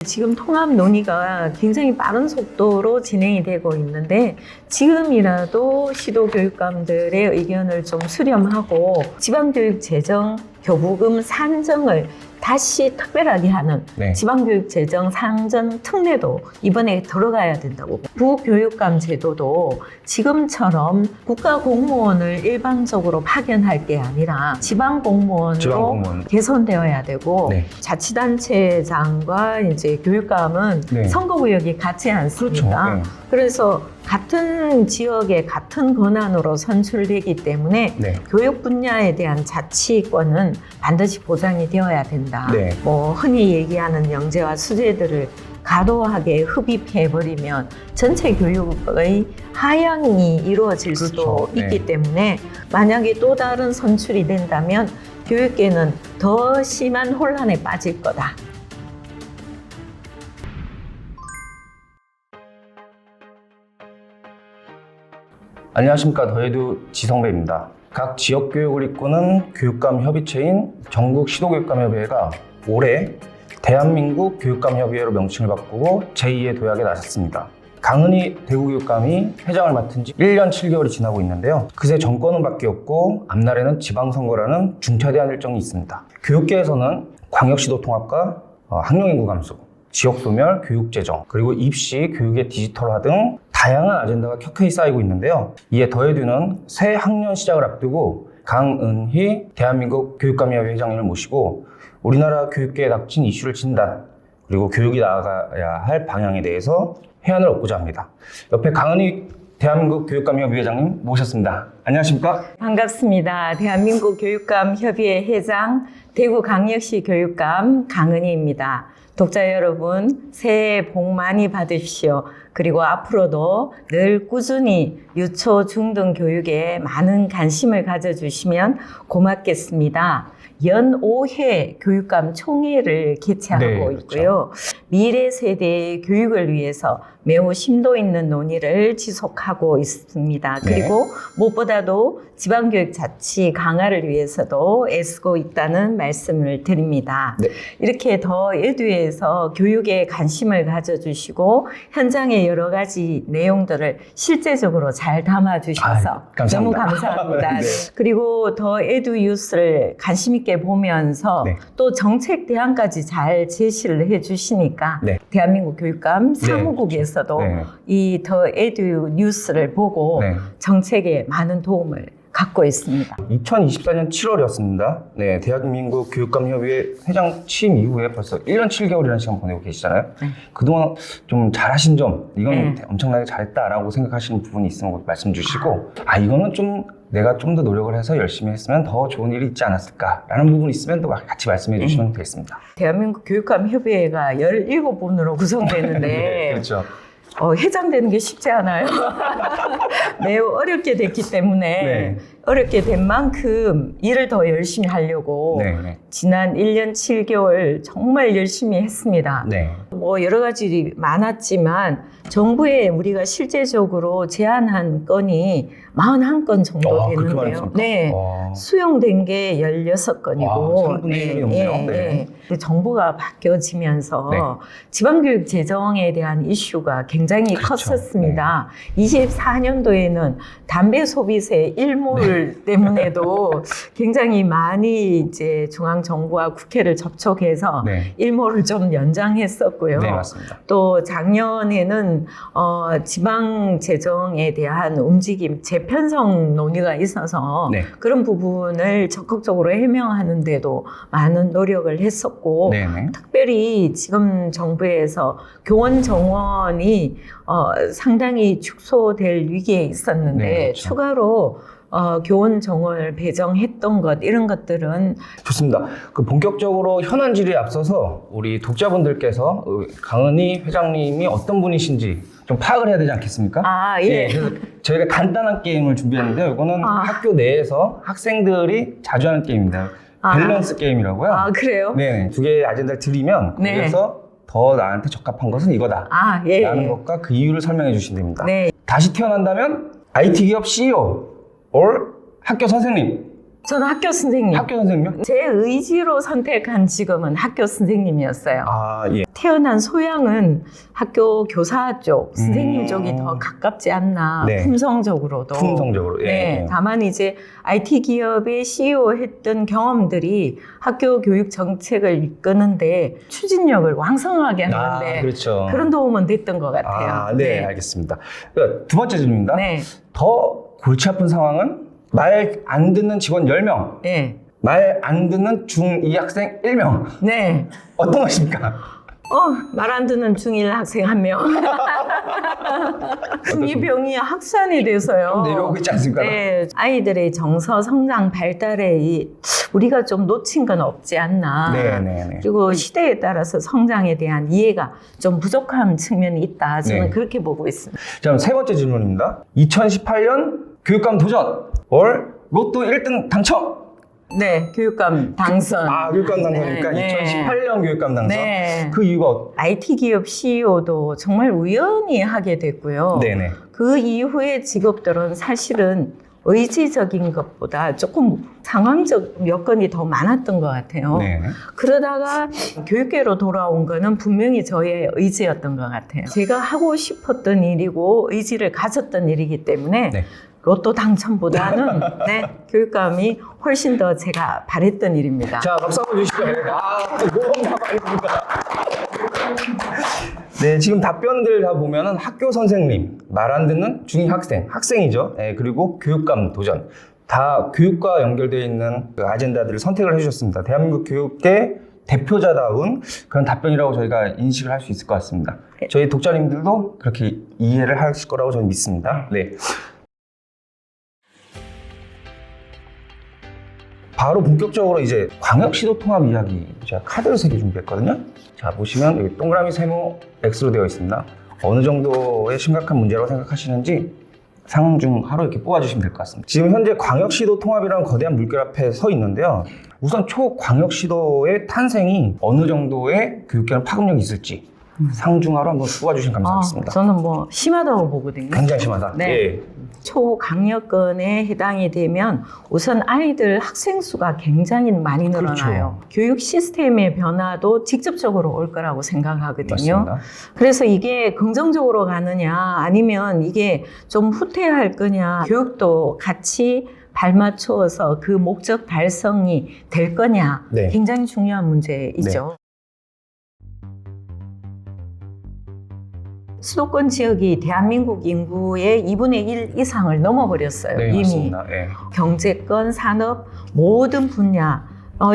지금 통합 논의가 굉장히 빠른 속도로 진행이 되고 있는데 지금이라도 시도교육감들의 의견을 좀 수렴하고 지방교육재정 교부금 산정을 다시 특별하게 하는 지방교육재정 상정 특례도 이번에 들어가야 된다고. 부교육감 제도도 지금처럼 국가공무원을 일방적으로 파견할 게 아니라 지방공무원으로 개선되어야 되고 자치단체장과 이제 교육감은 선거구역이 같지 않습니까? 그래서 같은 지역의 같은 권한으로 선출되기 때문에 교육 분야에 대한 자치권은 반드시 보장이 되어야 된다. 뭐 흔히 얘기하는 영재와 수재들을 과도하게 흡입해버리면 전체 교육의 하향이 이루어질 수도 있기 때문에 만약에 또 다른 선출이 된다면 교육계는 더 심한 혼란에 빠질 거다. 안녕하십니까. 더해두 지성배입니다. 각 지역교육을 이끄는 교육감협의체인 전국시도교육감협의회가 올해 대한민국 교육감협의회로 명칭을 바꾸고 제2의 도약에 나섰습니다. 강은희 대구교육감이 회장을 맡은 지 1년 7개월이 지나고 있는데요. 그새 정권은 바뀌었고 앞날에는 지방선거라는 중차대한 일정이 있습니다. 교육계에서는 광역시도 통합과 학령인구 감소, 지역소멸, 교육재정, 그리고 입시, 교육의 디지털화 등 다양한 아젠다가 켜켜이 쌓이고 있는데요. 이에 더해두는 새 학년 시작을 앞두고 강은희 대한민국 교육감협의회 회장님을 모시고 우리나라 교육계에 닥친 이슈를 진단, 그리고 교육이 나아가야 할 방향에 대해서 해안을 얻고자 합니다. 옆에 강은희 대한민국 교육감협의회 회장님 모셨습니다. 안녕하십니까? 반갑습니다. 대한민국 교육감협의회 회장, 대구광역시 교육감 강은희입니다. 독자 여러분, 새해 복 많이 받으십시오. 그리고 앞으로도 늘 꾸준히 유초, 중등 교육에 많은 관심을 가져주시면 고맙겠습니다. 연 5회 교육감 총회를 개최하고 있고요. 미래 세대의 교육을 위해서 매우 심도 있는 논의를 지속하고 있습니다. 그리고 무엇보다도 지방교육 자치 강화를 위해서도 애쓰고 있다는 말씀을 드립니다. 이렇게 더 에듀에서 교육에 관심을 가져주시고 현장의 여러 가지 내용들을 실제적으로 잘 담아주셔서 너무 감사합니다. 그리고 더 에듀 뉴스를 관심 있게 보면서 또 정책 대안까지 잘 제시를 해주시니까 대한민국 교육감 사무국에서도 이 더 에듀 뉴스를 보고 정책에 많은 도움을 갖고 있습니다. 2024년 7월이었습니다. 대한민국 교육감협의회 회장 취임 이후에 벌써 1년 7개월이라는 시간 보내고 계시잖아요. 그동안 좀 잘하신 점, 이건 엄청나게 잘했다라고 생각하시는 부분이 있으면 말씀 주시고, 이거는 좀 내가 좀 더 노력을 해서 열심히 했으면 더 좋은 일이 있지 않았을까라는 부분이 있으면 또 같이 말씀해 주시면 되겠습니다. 대한민국 교육감협의회가 17분으로 구성되는데 그렇죠. 회장 되는 게 쉽지 않아요. 매우 어렵게 됐기 때문에 어렵게 된 만큼 일을 더 열심히 하려고 지난 1년 7개월 정말 열심히 했습니다. 뭐 여러 가지 일이 많았지만 정부에 우리가 실제적으로 제안한 건이 41건 정도 되는데요. 수용된 게 16건이고 3분의 1이 넘네요. 정부가 바뀌어지면서 지방교육 재정에 대한 이슈가 굉장히 컸었습니다. 24년도에는 담배 소비세 일몰 때문에도 굉장히 많이 이제 중앙정부와 국회를 접촉해서 일몰을 좀 연장했었고요. 맞습니다. 또 작년에는 지방 재정에 대한 움직임, 재편성 논의가 있어서 그런 부분을 적극적으로 해명하는 데도 많은 노력을 했었고 특별히 지금 정부에서 교원 정원이 상당히 축소될 위기에 있었는데 추가로 교원 정원을 배정했던 것, 이런 것들은 좋습니다. 본격적으로 현안 질의에 앞서서 우리 독자분들께서 강은희 회장님이 어떤 분이신지 좀 파악을 해야 되지 않겠습니까? 그래서 저희가 간단한 게임을 준비했는데요. 이거는 학교 내에서 학생들이 자주 하는 게임입니다. 밸런스 게임이라고요. 그래요? 두 개의 아젠다를 드리면 거기에서 더 나한테 적합한 것은 이거다 라는 것과 그 이유를 설명해 주시면 됩니다. 다시 태어난다면 IT 기업 CEO or 학교 선생님 저는 학교 선생님. 학교 선생님요? 제 의지로 선택한 직업은 학교 선생님이었어요. 아, 예. 태어난 소양은 학교 교사 쪽, 선생님 쪽이 더 가깝지 않나, 네. 품성적으로도. 품성적으로, 예. 네, 다만 이제 IT 기업의 CEO 했던 경험들이 학교 교육 정책을 이끄는데 추진력을 왕성하게 하는데 그렇죠. 그런 도움은 됐던 것 같아요. 아, 네, 알겠습니다. 두 번째 질문입니다. 네. 더 골치 아픈 상황은 말 안 듣는 직원 10명, 네. 말 안 듣는 중2 학생 1명. 네. 어떤 것입니까? 말 안 듣는 중1 학생 1명. 중2병이 확산이 돼서요. 내려오고 있지 않습니까? 네. 아이들의 정서, 성장, 발달에 우리가 좀 놓친 건 없지 않나. 네. 그리고 시대에 따라서 성장에 대한 이해가 좀 부족한 측면이 있다. 저는 네. 그렇게 보고 있습니다. 자, 그럼 세 번째 질문입니다. 2018년 교육감 도전, 월 로또 1등 당첨. 네, 교육감 당선. 교육감 당선이니까 네. 2018년 교육감 당선. 네. 그 이유가 IT 기업 CEO도 정말 우연히 하게 됐고요. 네네. 그 이후의 직업들은 사실은 의지적인 것보다 조금 상황적 여건이 더 많았던 것 같아요. 네. 그러다가 교육계로 돌아온 거는 분명히 저의 의지였던 것 같아요. 제가 하고 싶었던 일이고 의지를 가졌던 일이기 때문에 네. 로또 당첨보다는 네, 교육감이 훨씬 더 제가 바랬던 일입니다. 자, 박수 한번 주시죠. 모험가 아닙니까? 네, 지금 답변들 다 보면은 학교 선생님, 말 안 듣는 중2 학생, 학생이죠. 네, 그리고 교육감 도전. 다 교육과 연결되어 있는 그 아젠다들을 선택을 해주셨습니다. 대한민국 교육계 대표자다운 그런 답변이라고 저희가 인식을 할 수 있을 것 같습니다. 저희 독자님들도 그렇게 이해를 하실 거라고 저는 믿습니다. 네. 바로 본격적으로 이제 광역시도 통합 이야기 제가 카드를 3개 준비했거든요. 자, 보시면 여기 동그라미 세모 X로 되어 있습니다. 어느 정도의 심각한 문제라고 생각하시는지 상황 중 하루 이렇게 뽑아주시면 될 것 같습니다. 지금 현재 광역시도 통합이라는 거대한 물결 앞에 서 있는데요. 우선 초광역시도의 탄생이 어느 정도의 교육계는 파급력이 있을지 상중하로 한번 뽑아주시면 감사하겠습니다. 저는 뭐 심하다고 보거든요. 굉장히 심하다. 네. 예. 초강력권에 해당이 되면 우선 아이들 학생 수가 굉장히 많이 늘어나요. 그렇죠. 교육 시스템의 변화도 직접적으로 올 거라고 생각하거든요. 맞습니다. 그래서 이게 긍정적으로 가느냐 아니면 이게 좀 후퇴할 거냐 교육도 같이 발맞추어서 그 목적 달성이 될 거냐 네. 굉장히 중요한 문제이죠. 수도권 지역이 대한민국 인구의 2분의 1 이상을 넘어버렸어요. 네, 이미. 맞습니다. 네. 경제권, 산업, 모든 분야,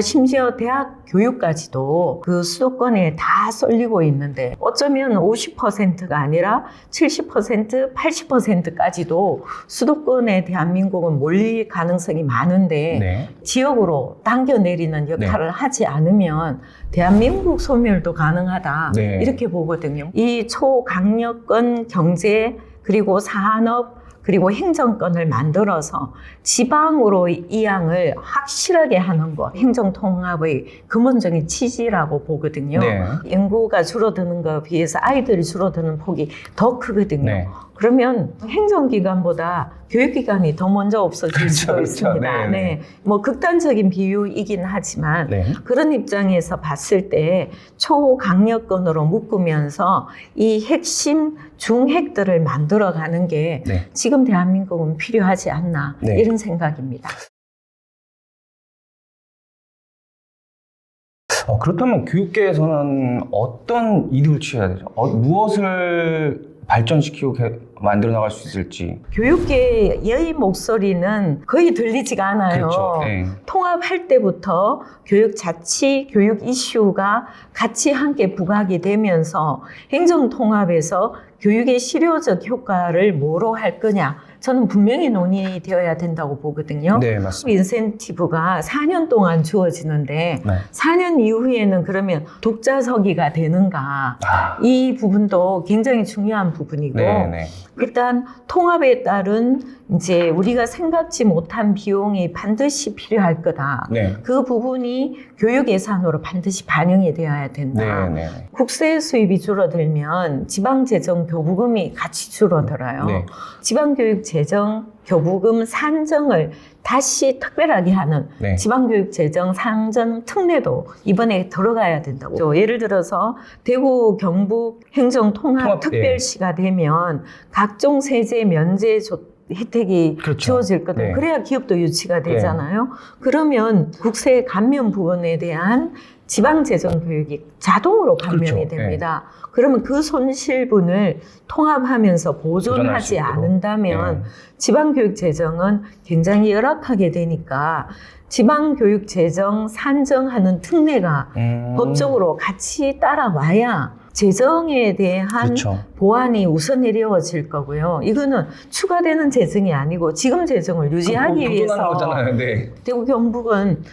심지어 대학 교육까지도 그 수도권에 다 쏠리고 있는데 어쩌면 50%가 아니라 70%, 80%까지도 수도권에 대한민국은 몰릴 가능성이 많은데 네. 지역으로 당겨내리는 역할을 하지 않으면 대한민국 소멸도 가능하다. 네. 이렇게 보거든요. 이 초강력권 경제 그리고 산업 그리고 행정권을 만들어서 지방으로 이양을 확실하게 하는 것, 행정통합의 근본적인 취지라고 보거든요. 네. 인구가 줄어드는 것에 비해서 아이들이 줄어드는 폭이 더 크거든요. 네. 그러면 행정기관보다 교육기관이 더 먼저 없어질 수도 그렇죠. 있습니다. 네. 뭐 극단적인 비유이긴 하지만 네. 그런 입장에서 봤을 때 초강력권으로 묶으면서 이 핵심 중핵들을 만들어가는 게 네. 지금 대한민국은 필요하지 않나 네. 이런 생각입니다. 그렇다면 교육계에서는 어떤 이득을 취해야 되죠? 무엇을 발전시키고 만들어 나갈 수 있을지. 교육계의 목소리는 거의 들리지가 않아요. 그렇죠. 네. 통합할 때부터 교육 자치, 교육 이슈가 같이 함께 부각이 되면서 행정통합에서 교육의 실효적 효과를 뭐로 할 거냐. 저는 분명히 논의되어야 된다고 보거든요. 네, 맞습니다. 인센티브가 4년 동안 주어지는데 네. 4년 이후에는 그러면 독자서기가 되는가. 이 부분도 굉장히 중요한 부분이고 네. 일단 통합에 따른 이제 우리가 생각지 못한 비용이 반드시 필요할 거다. 네. 그 부분이 교육 예산으로 반드시 반영이 되어야 된다. 네. 국세 수입이 줄어들면 지방재정 교부금이 같이 줄어들어요. 네. 지방교육 재정, 교부금 산정을 다시 특별하게 하는 네. 지방교육재정 산정 특례도 이번에 들어가야 된다고. 예를 들어서 대구 경북 행정통합특별시가 되면 각종 세제 면제 혜택이 그렇죠. 주어질거든요. 네. 그래야 기업도 유치가 되잖아요. 그러면 국세 감면 부분에 대한 지방재정교육이 자동으로 감면이 그렇죠. 됩니다. 그러면 그 손실분을 통합하면서 보존하지 않는다면 지방교육재정은 굉장히 열악하게 되니까 지방교육재정 산정하는 특례가 법적으로 같이 따라와야 재정에 대한 그렇죠. 보완이 우선 이루어질 거고요. 이거는 추가되는 재정이 아니고 지금 재정을 유지하기 위해서 거잖아요. 네. 대구 경북은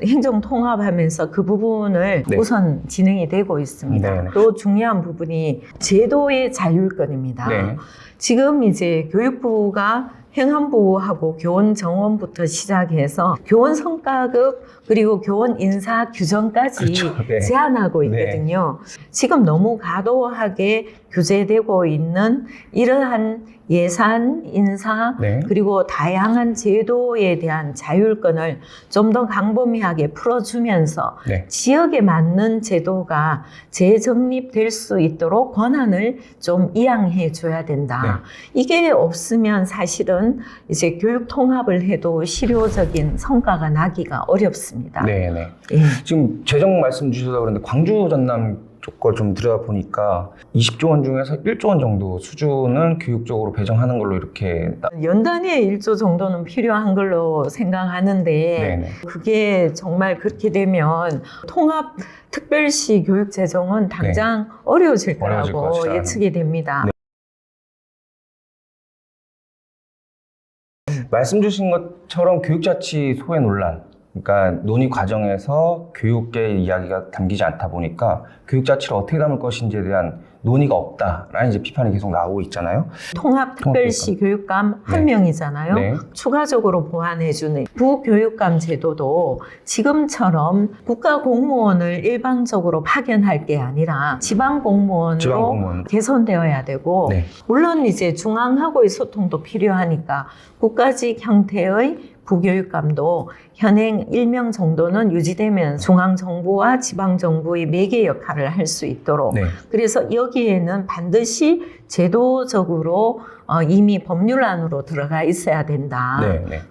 행정 통합하면서 그 부분을 네. 우선 진행이 되고 있습니다. 네네. 또 중요한 부분이 제도의 자율권입니다. 네. 지금 이제 교육부가 행안부하고 교원 정원부터 시작해서 교원 성과급 그리고 교원 인사 규정까지 그렇죠. 네. 제한하고 있거든요. 지금 너무 과도하게 규제되고 있는 이러한 예산, 인사 네. 그리고 다양한 제도에 대한 자율권을 좀 더 광범위하게 풀어주면서 네. 지역에 맞는 제도가 재정립될 수 있도록 권한을 좀 이양해 줘야 된다. 이게 없으면 사실은 이제 교육 통합을 해도 실효적인 성과가 나기가 어렵습니다. 네, 네. 예. 지금 재정 말씀 주셔서 그런데 광주 전남 쪽 걸 좀 들여다보니까 20조 원 중에서 1조 원 정도 수준을 교육적으로 배정하는 걸로 이렇게 연단위에 1조 정도는 필요한 걸로 생각하는데 네네. 그게 정말 그렇게 되면 통합 특별시 교육 재정은 당장 어려워질 어려워질 거라고 것이다. 예측이 됩니다. 말씀 주신 것처럼 교육자치 소외 논란, 그러니까 논의 과정에서 교육계 이야기가 담기지 않다 보니까 교육자치를 어떻게 담을 것인지에 대한 논의가 없다라는 이제 비판이 계속 나오고 있잖아요. 통합특별시 교육감 한 명이잖아요. 네. 추가적으로 보완해주는 부교육감 제도도 지금처럼 국가공무원을 일방적으로 파견할 게 아니라 지방공무원으로 개선되어야 되고 네. 물론 이제 중앙하고의 소통도 필요하니까 국가직 형태의 부교육감도 현행 1명 정도는 유지되면 중앙정부와 지방정부의 매개 역할을 할 수 있도록 그래서 여기에는 반드시 제도적으로 이미 법률안으로 들어가 있어야 된다.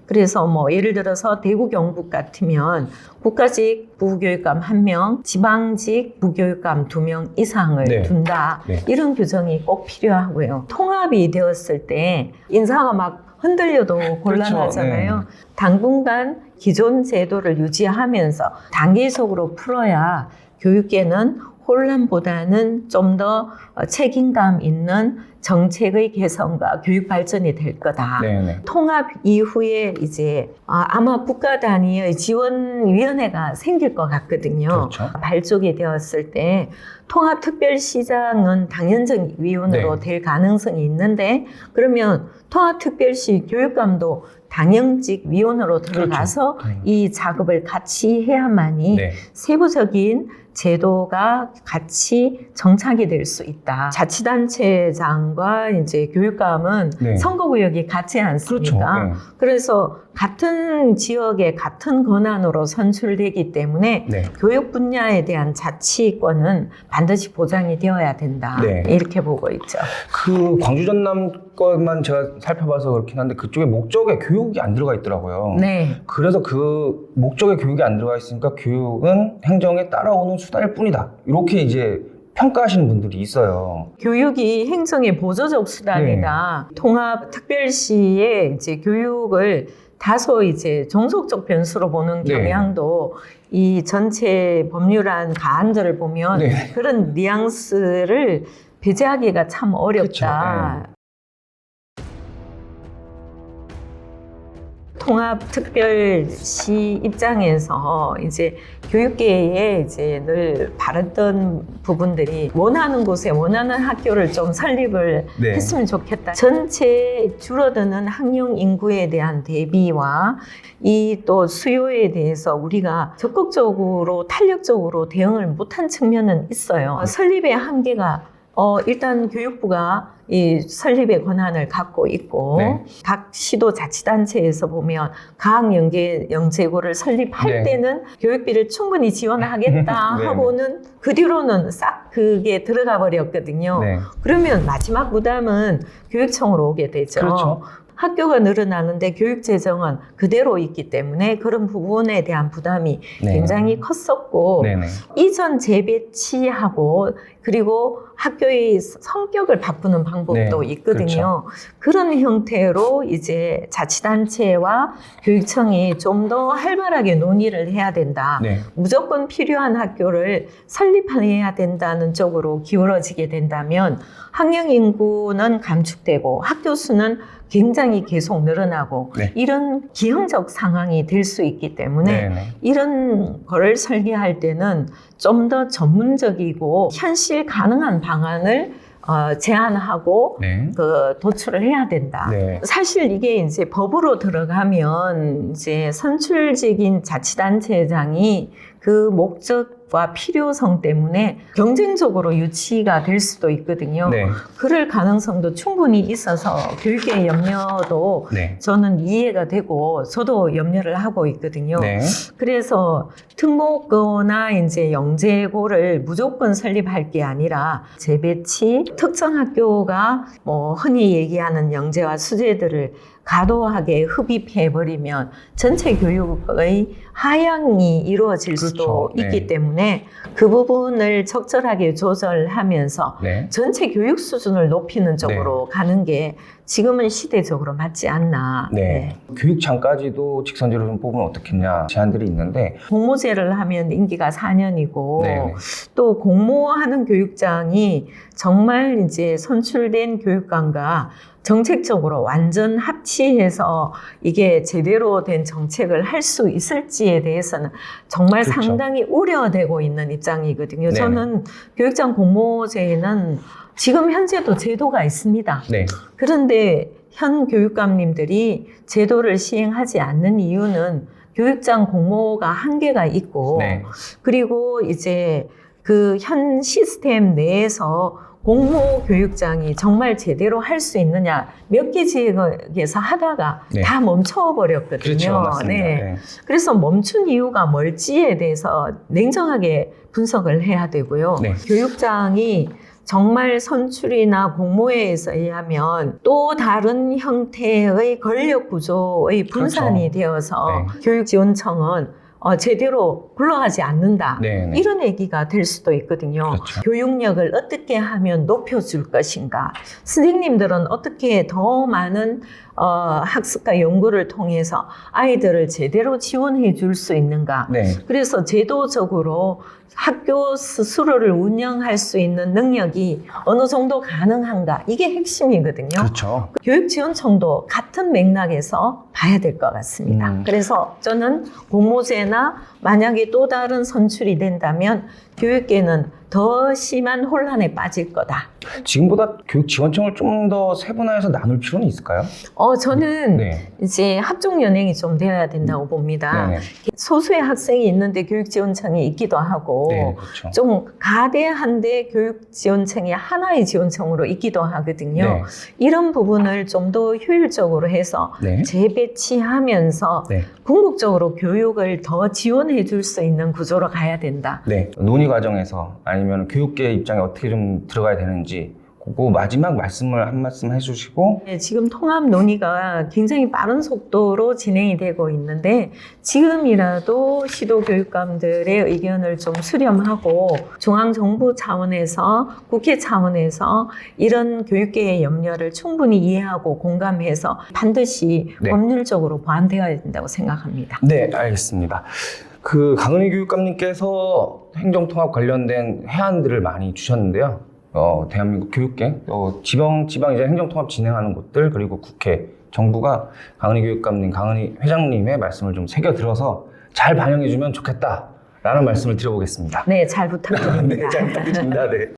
그래서 뭐 예를 들어서 대구 경북 같으면 국가직 부교육감 1명, 지방직 부교육감 2명 이상을 둔다. 이런 규정이 꼭 필요하고요. 통합이 되었을 때 인사가 막 흔들려도 곤란하잖아요. 그렇죠. 당분간 기존 제도를 유지하면서 단계적으로 풀어야 교육계는 혼란보다는 좀 더 책임감 있는 정책의 개선과 교육 발전이 될 거다. 통합 이후에 이제 아마 국가 단위의 지원위원회가 생길 것 같거든요. 발족이 되었을 때 통합특별시장은 당연적 위원으로 될 가능성이 있는데 그러면 통합특별시 교육감도 당연직 위원으로 들어가서 이 작업을 같이 해야만이 세부적인 제도가 같이 정착이 될 수 있다. 자치단체장과 이제 교육감은 선거구역이 같지 않습니까? 그래서 같은 지역에 같은 권한으로 선출되기 때문에 교육 분야에 대한 자치권은 반드시 보장이 되어야 된다. 이렇게 보고 있죠. 그 광주 전남 것만 제가 살펴봐서 그렇긴 한데 그쪽에 목적에 교육이 안 들어가 있더라고요. 그래서 그 목적에 교육이 안 들어가 있으니까 교육은 행정에 따라오는 수단일 뿐이다. 이렇게 이제 평가하시는 분들이 있어요. 교육이 행정의 보조적 수단이다. 통합특별시의 이제 교육을 다소 이제 종속적 변수로 보는 경향도 이 전체 법률안 가안들을 보면 그런 뉘앙스를 배제하기가 참 어렵다. 통합특별시 입장에서 이제 교육계에 이제 늘 바랐던 부분들이 원하는 곳에 원하는 학교를 좀 설립을 했으면 좋겠다. 전체 줄어드는 학령 인구에 대한 대비와 이 또 수요에 대해서 우리가 적극적으로 탄력적으로 대응을 못한 측면은 있어요. 설립의 한계가 일단 교육부가 이 설립의 권한을 갖고 있고 네. 각 시도 자치단체에서 보면 과학영재고를 설립할 네. 때는 교육비를 충분히 지원하겠다 네. 하고는 그 뒤로는 싹 그게 들어가 버렸거든요. 네. 그러면 마지막 부담은 교육청으로 오게 되죠. 그렇죠. 학교가 늘어나는데 교육 재정은 그대로 있기 때문에 그런 부분에 대한 부담이 네. 굉장히 컸었고 네네. 이전 재배치하고 그리고 학교의 성격을 바꾸는 방법도 네, 있거든요. 그런 형태로 이제 자치단체와 교육청이 좀 더 활발하게 논의를 해야 된다. 네. 무조건 필요한 학교를 설립해야 된다는 쪽으로 기울어지게 된다면 학령 인구는 감축되고 학교 수는 굉장히 계속 늘어나고 네. 이런 기형적 상황이 될 수 있기 때문에 네네. 이런 거를 설계할 때는 좀 더 전문적이고 현실 가능한 방안을 제안하고 네. 도출을 해야 된다. 네. 사실 이게 이제 법으로 들어가면 이제 선출직인 자치단체장이 그 목적과 필요성 때문에 경쟁적으로 유치가 될 수도 있거든요. 네. 그럴 가능성도 충분히 있어서 교육의 염려도 네. 저는 이해가 되고 저도 염려를 하고 있거든요. 네. 그래서 특목고나 이제 영재고를 무조건 설립할 게 아니라 재배치, 특정 학교가 뭐 흔히 얘기하는 영재와 수재들을 과도하게 흡입해버리면 전체 교육의 하향이 이루어질 수도 그렇죠. 있기 네. 때문에 그 부분을 적절하게 조절하면서 네. 전체 교육 수준을 높이는 쪽으로 가는 게 지금은 시대적으로 맞지 않나. 네. 교육장까지도 직선제로 좀 뽑으면 어떻겠냐 제안들이 있는데 공모제를 하면 임기가 4년이고 네. 또 공모하는 교육장이 정말 이제 선출된 교육감과 정책적으로 완전 합치해서 이게 제대로 된 정책을 할 수 있을지에 대해서는 정말 그렇죠. 상당히 우려되고 있는 입장이거든요. 네네. 저는 교육장 공모제는 지금 현재도 제도가 있습니다. 네. 그런데 현 교육감님들이 제도를 시행하지 않는 이유는 교육장 공모가 한계가 있고 네. 그리고 이제 그 현 시스템 내에서 공모 교육장이 정말 제대로 할 수 있느냐 몇 개 지역에서 하다가 네. 다 멈춰버렸거든요. 그렇죠. 맞습니다. 네. 그래서 멈춘 이유가 뭘지에 대해서 냉정하게 분석을 해야 되고요. 네. 교육장이 정말 선출이나 공모에 의하면 또 다른 형태의 권력 구조의 분산이 그렇죠. 되어서 네. 교육지원청은 제대로 굴러가지 않는다. 네. 이런 얘기가 될 수도 있거든요. 그렇죠. 교육력을 어떻게 하면 높여줄 것인가. 선생님들은 어떻게 더 많은 학습과 연구를 통해서 아이들을 제대로 지원해 줄 수 있는가. 네. 그래서 제도적으로 학교 스스로를 운영할 수 있는 능력이 어느 정도 가능한가. 이게 핵심이거든요. 그렇죠. 교육지원청도 같은 맥락에서 봐야 될 것 같습니다. 그래서 저는 공모제나 만약에 또 다른 선출이 된다면 교육계는 더 심한 혼란에 빠질 거다. 지금보다 교육지원청을 좀 더 세분화해서 나눌 필요는 있을까요? 저는 네. 이제 합종 연행이 좀 되어야 된다고 봅니다. 네네. 소수의 학생이 있는데 교육지원청이 있기도 하고 네, 그렇죠. 좀 가대한데 교육지원청이 하나의 지원청으로 있기도 하거든요. 네. 이런 부분을 좀 더 효율적으로 해서 네. 재배치하면서 네. 궁극적으로 교육을 더 지원해 줄 수 있는 구조로 가야 된다. 네. 논의 과정에서 아니면 교육계 입장에 어떻게 좀 들어가야 되는지 그거 마지막 말씀을 한 말씀 해주시고 네, 지금 통합 논의가 굉장히 빠른 속도로 진행이 되고 있는데 지금이라도 시도 교육감들의 의견을 좀 수렴하고 중앙정부 차원에서 국회 차원에서 이런 교육계의 염려를 충분히 이해하고 공감해서 반드시 네. 법률적으로 보완되어야 된다고 생각합니다. 네, 알겠습니다. 강은희 교육감님께서 행정통합 관련된 해안들을 많이 주셨는데요. 대한민국 교육계, 지방 이제 행정통합 진행하는 곳들, 그리고 국회, 정부가 강은희 교육감님, 강은희 회장님의 말씀을 좀 새겨 들어서 잘 반영해주면 좋겠다라는 말씀을 드려보겠습니다. 네, 잘 부탁드립니다. 네, 잘 부탁드립니다. 네.